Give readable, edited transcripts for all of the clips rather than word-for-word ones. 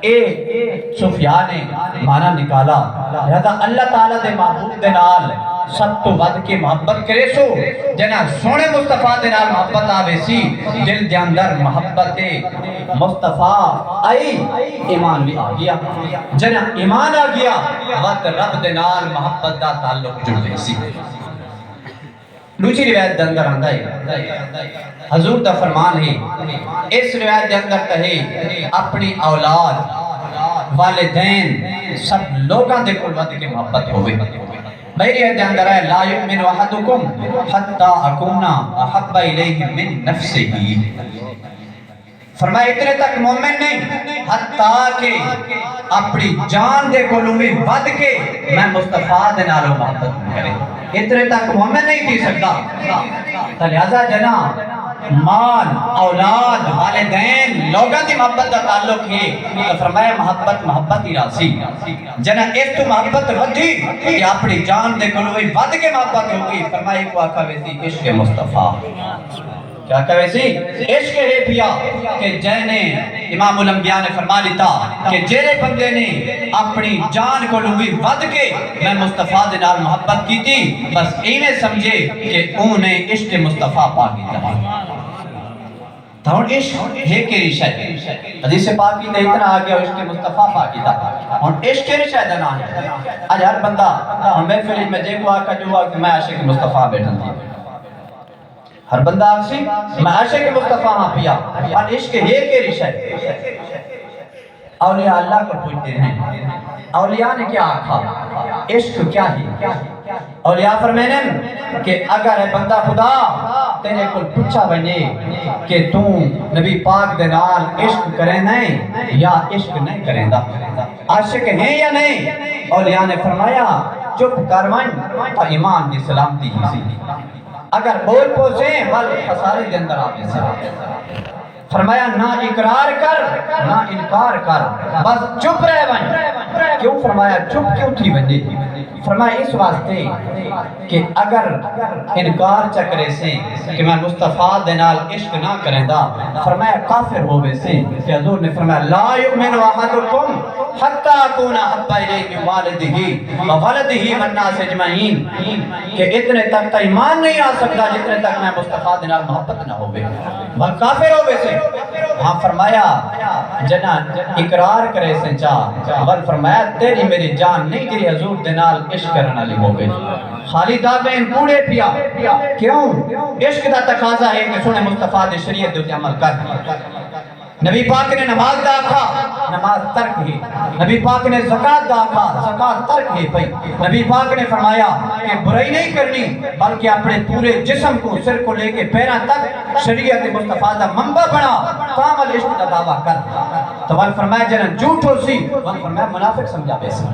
اے سفیان نے مانا نکالا لہذا اللہ تعالیٰ دے محبوب دے نال سب تو ود کے محبت کرے سو جنا سونے مصطفیٰ دے نال محبت آوے سی دل دے اندر محبت مصطفیٰ آئی ایمان بھی آ گیا جنا ایمان آ گیا وقت رب دے نال محبت دا تعلق جڑ گئی سی دوسری روایت دے اندر آندا ہے حضور دا فرمان ہے اس روایت دے اندر کہے اپنی اولاد والدین سب لوگاں دے کول ود کے محبت ہوئے میری روایت دے اندر ہے لا یؤمن احدکم حتی اکون احب الیہ من نفسہ فرمایا اتنے تک مومن نہیں حتیٰ کہ اپنی جان دے کولوں بھی ود کے میں مصطفیٰ دے نالوں محبت کرے اتنے تک مومن نہیں تھی سکتا لہذا جنا مال اولاد والدین لوگاں دی محبت دا تعلق ہے تو فرمایا محبت ہی راسی جنا اس تو محبت ودھی کہ اپنی جان دے کولوں بھی ود کے محبت ہوگی فرمایا کو آقا ویسی عشق مصطفیٰ کیا کہے سی عشق ہے پیا کہ جینے امام الانبیاء نے فرما لیتا کہ جیرے بندے نے اپنی جان کو لوگی ود کے میں مصطفیٰ دے نال محبت کی تھی بس انہیں سمجھے کہ انہیں عشق مصطفیٰ پا گیا تھا اور عشق ہے کہ رشاہ حدیث پاک کی اتنا آگیا عشق مصطفیٰ پا گیا تھا اور عشق کے رشاہ دنا ہے آج ہر بندہ ہمیں فیلج میں جے کو آکا جو آکا میں عاشق مصطفیٰ بیٹھن تھی ہر بندہ آگسی میں عاشق مصطفیٰ ہاں پیا اور عشق ہے کہ رشاہ اولیاء اللہ کو پوچھتے ہیں اولیاء نے کیا آکھا عشق کیا ہے اولیاء فرمینن کہ اگر ہے بندہ خدا تیرے کل پوچھا بنے کہ تو نبی پاک دے نال عشق کریں نہیں یا عشق نہیں کریں دا عاشق ہیں یا نہیں اولیاء نے فرمایا چپ کروائن تو ایمان دی سلامتی ہی سی اگر بول پوچھیں بل خسارے دے اندر آگے سے فرمایا نہ اقرار کر نہ انکار کر بس چپ رہ بن کیوں فرمایا چپ کیوں تھی بندے فرمایا اس واسطے کہ اگر انکار چکرے سے کہ میں مصطفیٰ دے نال عشق نہ کریں دا فرمایا کافر ہوئے سے کہ حضور نے فرمایا لا یؤمن احدکم حتی اکون احب الیہ من والدہ وولدہ والناس اجمعین کہ اتنے تک تا ایمان نہیں آ سکتا جتنے تک میں مصطفیٰ دے نال محبت نہ ہوئے بل کافر ہوئے سے ہاں فرمایا جنا اقرار کرے سے چاہ بل فرمایا تیری میری جان نہیں تیری حضور دے نال عشق کرنا لی ہوئے خالی دابین پوڑے پیا کیوں عشق دا تقاضا ہے کہ سنے مصطفیٰ دے شریعت دے عمل کر نبی پاک نے نماز دا آکھا نماز ترک ہے نبی پاک نے زکاة دا آکھا زکاة ترک ہے پئی نبی پاک نے فرمایا کہ برائی نہیں کرنی بلکہ اپنے پورے جسم کو سر کو لے کے پیران تک شریعت مصطفیٰ دا منبع بنا کامل عشق دا دعویٰ کر تو وہ فرمایا جنن جھوٹ ہو سی وہ فرمایا منافق سمجھا بیسے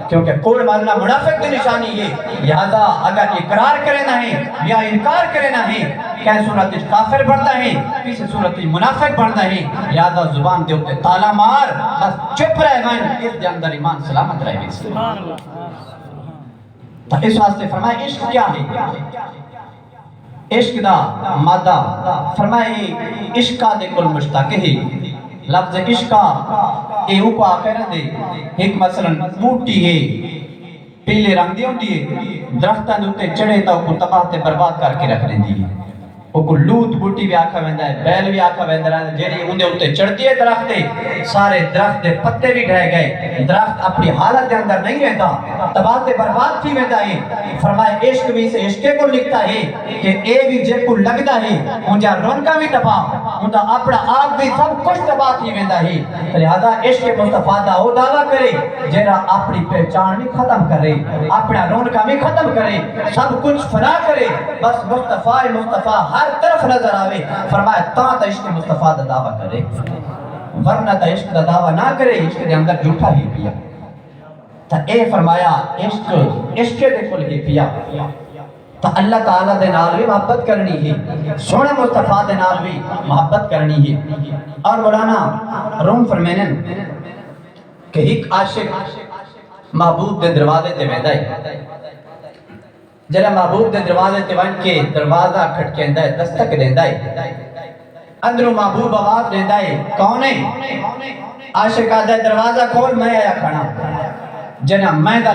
کیونکہ کوڑ مالنا منافق کی نشانی ہے لہذا اگر اقرار کرے نہ ہے یا انکار کرے نہ ہے کہ صورت کافر بڑھتا ہے کسی صورت منافق بڑھتا ہے لہذا زبان دے ہوتے تالا مار بس چپ رہے میں اس دے اندر ایمان سلامت رہے گی تو اس واسطے فرمائے عشق کیا ہے عشق دا مادہ فرمائے عشقہ دے کل مشتاق ہے لفظ عشقہ ایہو کو آخرہ دے ایک مثلا بوٹی ہے پیلے رنگ دی ہوتی ہے درختان دوتے چڑھے تا کو تباہ تے برباد کر کے رکھ لیں دی وہ کو لوت بوٹی بھی آکھا ویندہ ہے بیل بھی آکھا ویندہ ہے جیڑی اندے اتے چڑھتی ہے درختے سارے درخت دے پتے بھی ڈھائے گئے درخت اپنی حالت دے اندر نہیں رہتا تباہ تے برباد تھی ویندہ ہے فرمائے عشق بھی سے عشقے کو لکھتا ہے کہ اے بھی جے کو لگتا ہے انجا رونکا بھی تباہ انجا اپنا آپ بھی سب کچھ تباہ تھی ویندہ ہے لہذا عشق مصطفیٰ دا ہو دعویٰ کرے جیڑا اپنی پہچان بھی ختم کرے اپنا رونکا بھی ختم کرے سب کچھ فنا کرے بس مصطفیٰ ہر طرف نظر آوے فرمایا تا عشق مصطفیٰ دا دعویٰ کرے ورنہ تا عشق دا دعویٰ نہ کرے عشق دے اندر جھوٹا ہی پیا تا اے فرمایا عشق دے کل ہی پیا تا اللہ تعالیٰ دے نال بھی محبت کرنی ہے سونے مصطفیٰ دے نال بھی محبت کرنی ہے اور مولانا روم فرمینن کہ ایک عاشق محبوب دے دروازے تے ویندہ ہے جنہ محبوب دے دروازے تے وان کے دروازہ کھٹکیندہ ہے دستک دیندہ ہے اندروں محبوب آواز دیندہ ہے کون ہے عاشق آدھے دروازہ کھول میں آیا کھڑا جنہ میں دا